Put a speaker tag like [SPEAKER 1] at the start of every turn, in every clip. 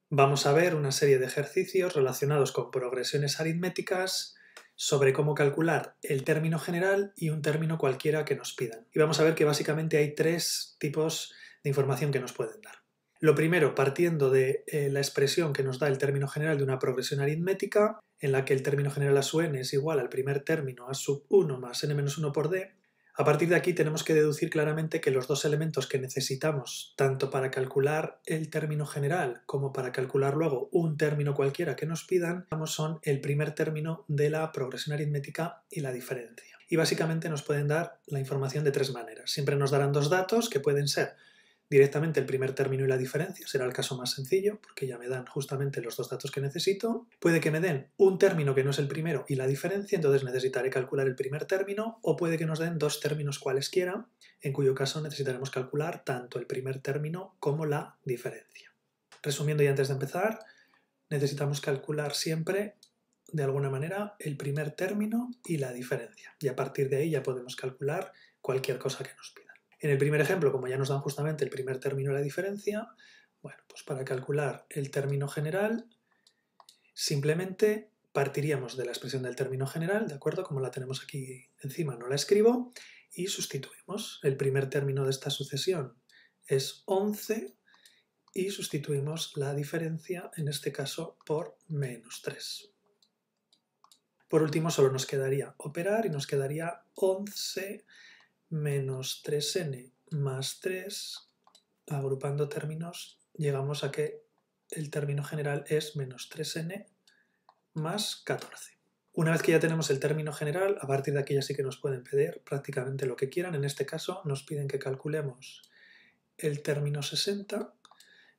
[SPEAKER 1] Vamos a ver una serie de ejercicios relacionados con progresiones aritméticas sobre cómo calcular el término general y un término cualquiera que nos pidan. Y vamos a ver que básicamente hay tres tipos de información que nos pueden dar. Lo primero, partiendo de la expresión que nos da el término general de una progresión aritmética, en la que el término general a su n es igual al primer término a sub 1 más n-1 por d. A partir de aquí tenemos que deducir claramente que los dos elementos que necesitamos, tanto para calcular el término general como para calcular luego un término cualquiera que nos pidan, son el primer término de la progresión aritmética y la diferencia. Y básicamente nos pueden dar la información de tres maneras. Siempre nos darán dos datos que pueden ser directamente el primer término y la diferencia, será el caso más sencillo porque ya me dan justamente los dos datos que necesito. Puede que me den un término que no es el primero y la diferencia, entonces necesitaré calcular el primer término, o puede que nos den dos términos cualesquiera, en cuyo caso necesitaremos calcular tanto el primer término como la diferencia. Resumiendo y antes de empezar, necesitamos calcular siempre de alguna manera el primer término y la diferencia, y a partir de ahí ya podemos calcular cualquier cosa que nos pidan. En el primer ejemplo, como ya nos dan justamente el primer término y la diferencia, bueno, pues para calcular el término general, simplemente partiríamos de la expresión del término general, ¿de acuerdo? Como la tenemos aquí encima, no la escribo, y sustituimos. El primer término de esta sucesión es 11 y sustituimos la diferencia, en este caso, por menos 3. Por último, solo nos quedaría operar y nos quedaría 11 menos 3n más 3, agrupando términos, llegamos a que el término general es menos 3n más 14. Una vez que ya tenemos el término general, a partir de aquí ya sí que nos pueden pedir prácticamente lo que quieran. En este caso nos piden que calculemos el término 60.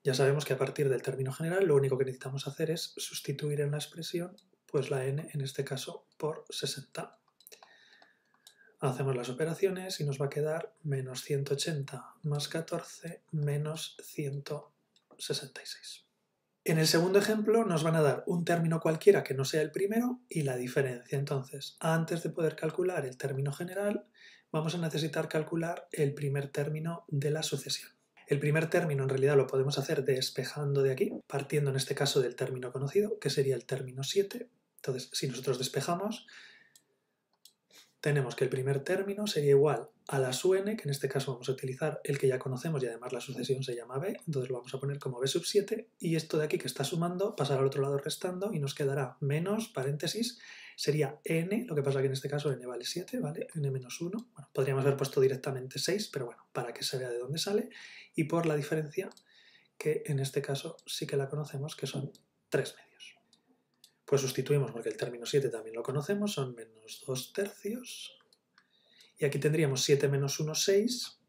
[SPEAKER 1] Ya sabemos que a partir del término general lo único que necesitamos hacer es sustituir en la expresión pues la n, en este caso, por 60. Hacemos las operaciones y nos va a quedar menos 180 más 14 menos 166. En el segundo ejemplo nos van a dar un término cualquiera que no sea el primero y la diferencia. Entonces, antes de poder calcular el término general, vamos a necesitar calcular el primer término de la sucesión. El primer término en realidad lo podemos hacer despejando de aquí, partiendo en este caso del término conocido, que sería el término 7. Entonces, si nosotros despejamos, tenemos que el primer término sería igual a la su n, que en este caso vamos a utilizar el que ya conocemos y además la sucesión se llama b, entonces lo vamos a poner como b sub 7, y esto de aquí que está sumando pasará al otro lado restando y nos quedará menos, paréntesis, sería n, lo que pasa que en este caso n vale 7, ¿vale? n menos 1, bueno, podríamos haber puesto directamente 6, pero bueno, para que se vea de dónde sale, y por la diferencia, que en este caso sí que la conocemos, que son 3 medios. Pues sustituimos porque el término 7 también lo conocemos, son menos 2 tercios. Y aquí tendríamos 7 menos 1, 6.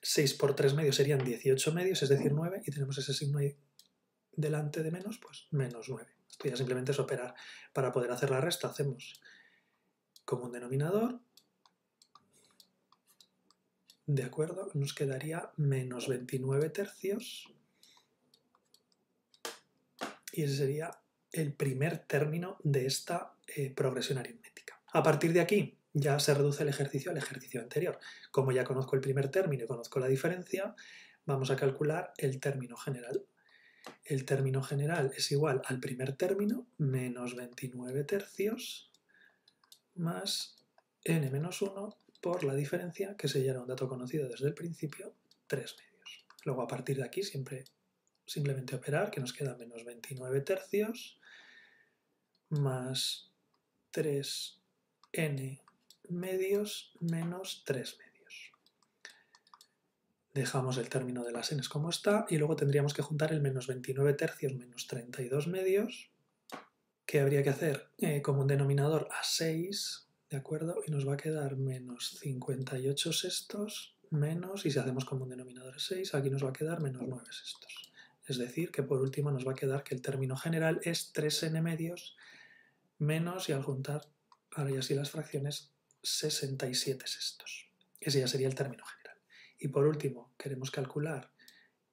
[SPEAKER 1] 6 por 3 medios serían 18 medios, es decir, 9. Y tenemos ese signo ahí delante de menos, pues menos 9. Esto ya simplemente es operar. Para poder hacer la resta hacemos común denominador. De acuerdo, nos quedaría menos 29 tercios. Y ese sería el primer término de esta progresión aritmética. A partir de aquí ya se reduce el ejercicio al ejercicio anterior. Como ya conozco el primer término y conozco la diferencia, vamos a calcular el término general. El término general es igual al primer término, menos 29 tercios, más n menos 1 por la diferencia, que se era un dato conocido desde el principio, 3 medios. Luego a partir de aquí simplemente operar, que nos queda menos 29 tercios más 3n medios menos 3 medios. Dejamos el término de las n's como está y luego tendríamos que juntar el menos 29 tercios menos 32 medios, que habría que hacer como un denominador a 6, ¿de acuerdo? Y nos va a quedar menos 58 sextos menos, y si hacemos como un denominador a 6, aquí nos va a quedar menos 9 sextos. Es decir, que por último nos va a quedar que el término general es 3n medios menos, y al juntar, ahora ya sí las fracciones, 67 sextos. Ese ya sería el término general. Y por último, queremos calcular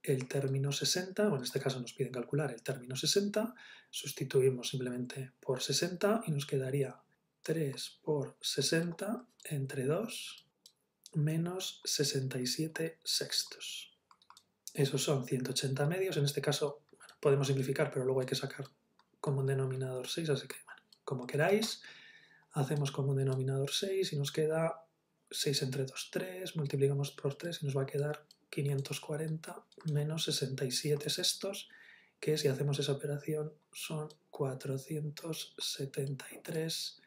[SPEAKER 1] el término 60, o en este caso nos piden calcular el término 60, sustituimos simplemente por 60 y nos quedaría 3 por 60 entre 2 menos 67 sextos. Esos son 180 medios, en este caso podemos simplificar, pero luego hay que sacar común denominador 6, así que bueno, como queráis, hacemos común denominador 6 y nos queda 6 entre 2, 3, multiplicamos por 3 y nos va a quedar 540 menos 67 sextos, que si hacemos esa operación son 473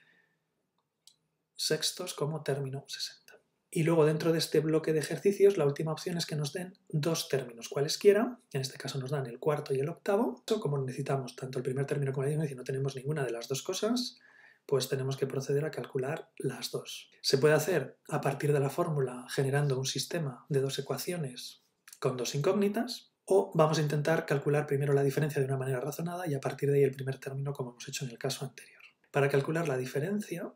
[SPEAKER 1] sextos como término 60. Y luego dentro de este bloque de ejercicios la última opción es que nos den dos términos cualesquiera, en este caso nos dan el cuarto y el octavo. Como necesitamos tanto el primer término como la diferencia y no tenemos ninguna de las dos cosas, pues tenemos que proceder a calcular las dos. Se puede hacer a partir de la fórmula generando un sistema de dos ecuaciones con dos incógnitas, o vamos a intentar calcular primero la diferencia de una manera razonada y a partir de ahí el primer término como hemos hecho en el caso anterior. Para calcular la diferencia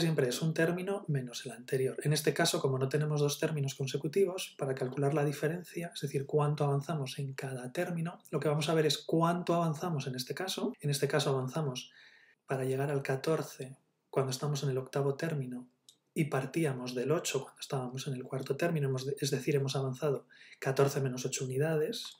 [SPEAKER 1] siempre es un término menos el anterior. En este caso, como no tenemos dos términos consecutivos, para calcular la diferencia, es decir, cuánto avanzamos en cada término, lo que vamos a ver es cuánto avanzamos en este caso. En este caso avanzamos para llegar al 14 cuando estamos en el octavo término y partíamos del 8 cuando estábamos en el cuarto término, es decir, hemos avanzado 14 menos 8 unidades.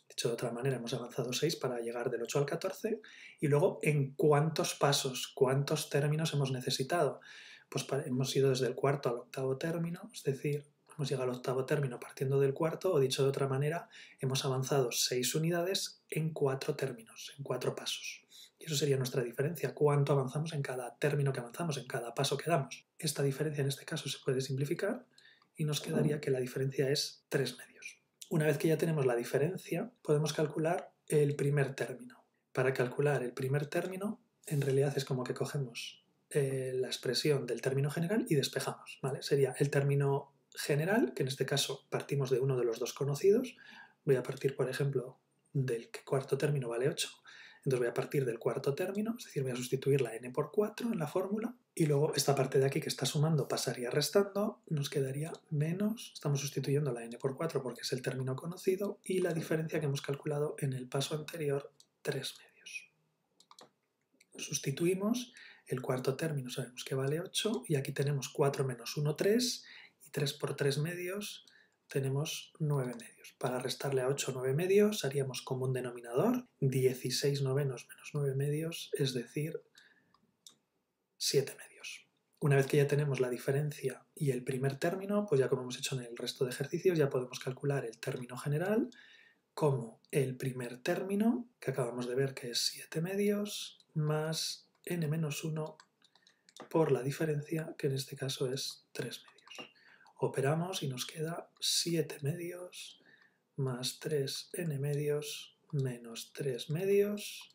[SPEAKER 1] Dicho de otra manera, hemos avanzado 6 para llegar del 8 al 14 y luego en cuántos pasos, cuántos términos hemos necesitado. Pues hemos ido desde el cuarto al octavo término, es decir, hemos llegado al octavo término partiendo del cuarto, o dicho de otra manera, hemos avanzado 6 unidades en 4 términos, en 4 pasos. Y eso sería nuestra diferencia, cuánto avanzamos en cada término que avanzamos, en cada paso que damos. Esta diferencia en este caso se puede simplificar y nos quedaría que la diferencia es 3 medios. Una vez que ya tenemos la diferencia, podemos calcular el primer término. Para calcular el primer término, en realidad es como que cogemos la expresión del término general y despejamos, ¿vale? Sería el término general, que en este caso partimos de uno de los dos conocidos. Voy a partir, por ejemplo, del que cuarto término vale 8. Entonces voy a partir del cuarto término, es decir, voy a sustituir la n por 4 en la fórmula y luego esta parte de aquí que está sumando pasaría restando, nos quedaría menos, estamos sustituyendo la n por 4 porque es el término conocido y la diferencia que hemos calculado en el paso anterior, 3 medios. Sustituimos, el cuarto término sabemos que vale 8 y aquí tenemos 4 menos 1, 3 y 3 por 3 medios tenemos 9 medios. Para restarle a 8 9 medios haríamos común denominador, 16 novenos menos 9 medios, es decir, 7 medios. Una vez que ya tenemos la diferencia y el primer término, pues ya como hemos hecho en el resto de ejercicios, ya podemos calcular el término general como el primer término, que acabamos de ver que es 7 medios, más n-1 por la diferencia, que en este caso es 3 medios. Operamos y nos queda 7 medios más 3n medios menos 3 medios.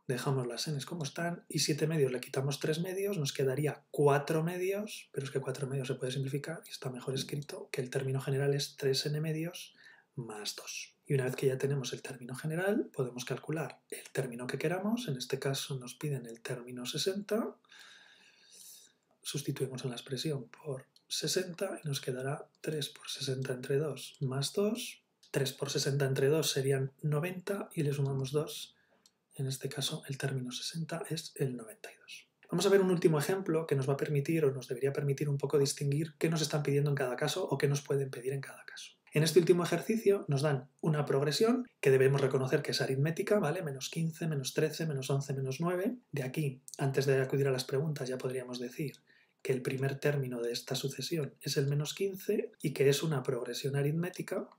[SPEAKER 1] Dejamos las n's como están y 7 medios le quitamos 3 medios, nos quedaría 4 medios, pero es que 4 medios se puede simplificar y está mejor escrito que el término general es 3n medios más 2. Y una vez que ya tenemos el término general, podemos calcular el término que queramos. En este caso nos piden el término 60. Sustituimos en la expresión por 60 y nos quedará 3 por 60 entre 2 más 2. 3 por 60 entre 2 serían 90 y le sumamos 2. En este caso el término 60 es el 92. Vamos a ver un último ejemplo que nos va a permitir o nos debería permitir un poco distinguir qué nos están pidiendo en cada caso o qué nos pueden pedir en cada caso. En este último ejercicio nos dan una progresión que debemos reconocer que es aritmética, ¿vale? Menos 15, menos 13, menos 11, menos 9. De aquí, antes de acudir a las preguntas, ya podríamos decir que el primer término de esta sucesión es el menos 15 y que es una progresión aritmética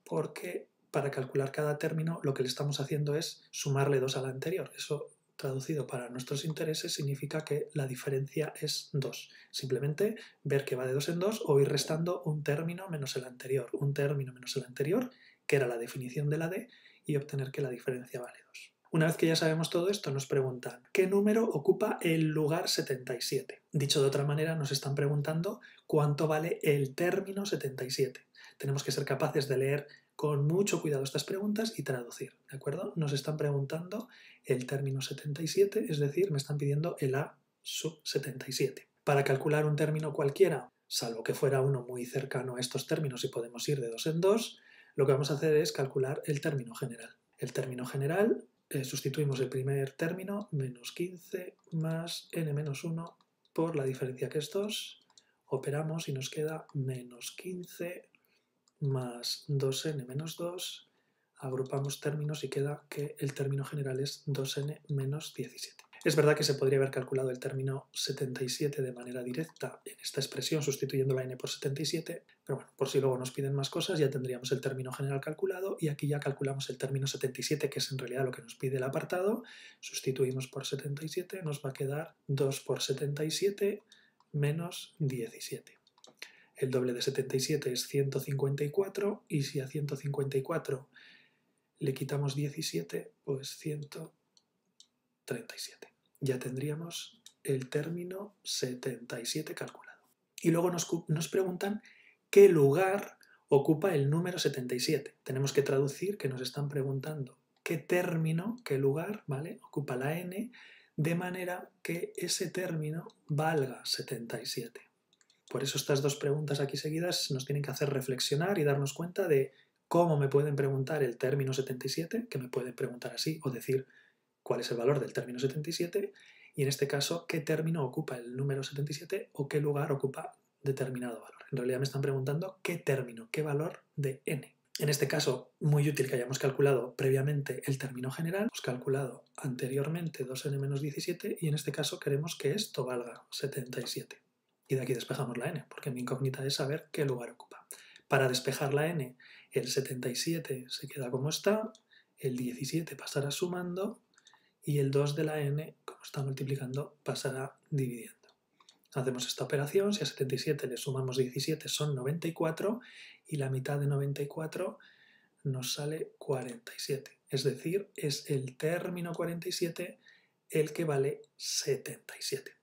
[SPEAKER 1] porque para calcular cada término lo que le estamos haciendo es sumarle 2 al anterior. Eso, traducido para nuestros intereses, significa que la diferencia es 2. Simplemente ver que va de 2 en 2 o ir restando un término menos el anterior, un término menos el anterior, que era la definición de la d, y obtener que la diferencia vale 2. Una vez que ya sabemos todo esto, nos preguntan ¿qué número ocupa el lugar 77? Dicho de otra manera, nos están preguntando cuánto vale el término 77. Tenemos que ser capaces de leer con mucho cuidado estas preguntas y traducir, ¿de acuerdo? Nos están preguntando el término 77, es decir, me están pidiendo el A sub 77. Para calcular un término cualquiera, salvo que fuera uno muy cercano a estos términos y podemos ir de 2 en 2, lo que vamos a hacer es calcular el término general. El término general, sustituimos el primer término, menos 15 más n-1 por la diferencia que es 2, operamos y nos queda menos 15 más 2n menos 2, agrupamos términos y queda que el término general es 2n menos 17. Es verdad que se podría haber calculado el término 77 de manera directa en esta expresión sustituyendo la n por 77, pero bueno, por si luego nos piden más cosas ya tendríamos el término general calculado y aquí ya calculamos el término 77, que es en realidad lo que nos pide el apartado, sustituimos por 77, nos va a quedar 2 por 77 menos 17. El doble de 77 es 154 y si a 154 le quitamos 17, pues 137. Ya tendríamos el término 77 calculado. Y luego nos preguntan qué lugar ocupa el número 77. Tenemos que traducir que nos están preguntando qué término, qué lugar, ¿vale?, ocupa la n, de manera que ese término valga 77. Por eso estas dos preguntas aquí seguidas nos tienen que hacer reflexionar y darnos cuenta de cómo me pueden preguntar el término 77, que me pueden preguntar así, o decir cuál es el valor del término 77, y en este caso qué término ocupa el número 77 o qué lugar ocupa determinado valor. En realidad me están preguntando qué término, qué valor de n. En este caso, muy útil que hayamos calculado previamente el término general, hemos calculado anteriormente 2n menos 17 y en este caso queremos que esto valga 77. Y de aquí despejamos la n, porque mi incógnita es saber qué lugar ocupa. Para despejar la n, el 77 se queda como está, el 17 pasará sumando y el 2 de la n, como está multiplicando, pasará dividiendo. Hacemos esta operación, si a 77 le sumamos 17 son 94 y la mitad de 94 nos sale 47. Es decir, es el término 47 el que vale 77.